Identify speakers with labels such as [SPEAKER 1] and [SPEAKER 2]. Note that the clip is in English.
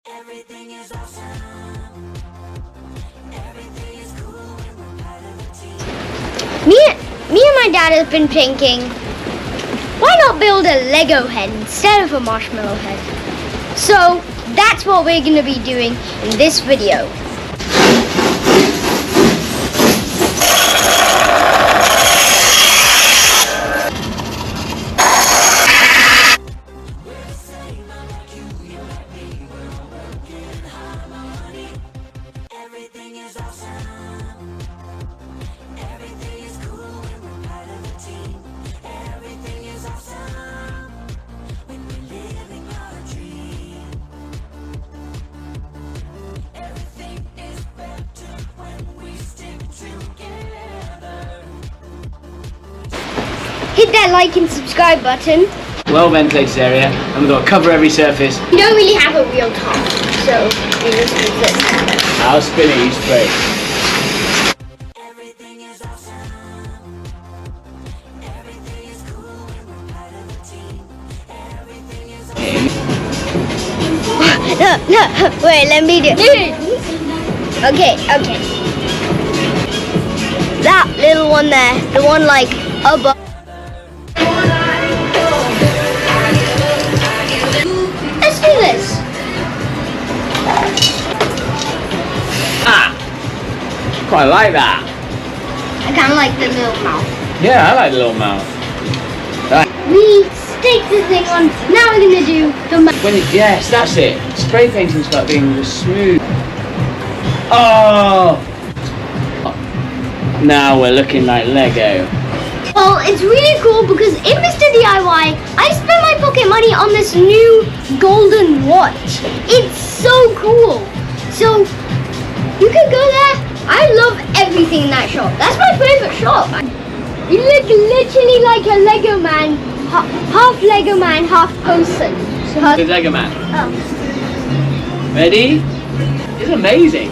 [SPEAKER 1] Everything is awesome. Everything is cool when we're part of a team.
[SPEAKER 2] Me and my dad have been thinking, why not build a Lego head instead of a marshmallow head? So that's what we're going to be doing in this video.
[SPEAKER 1] Everything is awesome. Everything is cool when we're part of a team. Everything is awesome when we're living our dream. Everything is better when we stick together.
[SPEAKER 2] Hit that like and subscribe button.
[SPEAKER 3] Well ventilated area, and we've got to cover every surface.
[SPEAKER 2] We don't really have a real top, so we just use this.
[SPEAKER 3] I'll spin it, you spray.
[SPEAKER 1] Everything is awesome. Everything is cool when we're part of a team. Everything is awesome.
[SPEAKER 2] No, wait, let me do it. Okay. That little one there, the one like above. Let's do this.
[SPEAKER 3] Quite like that.
[SPEAKER 2] I kind of like the little mouth.
[SPEAKER 3] Yeah, I like the little mouth.
[SPEAKER 2] We stick the thing on. Now we're gonna do the mouth.
[SPEAKER 3] Yes, that's it. Spray painting's about being smooth. Oh! Now we're looking like Lego.
[SPEAKER 2] Well, it's really cool because in Mr. DIY, I spent my pocket money on this new golden watch. It's so cool. So you can go there. I love everything in that shop. That's my favorite shop. You look literally like a Lego man, half Lego man, half person.
[SPEAKER 3] Good Lego man.
[SPEAKER 2] Oh.
[SPEAKER 3] Ready? It's amazing.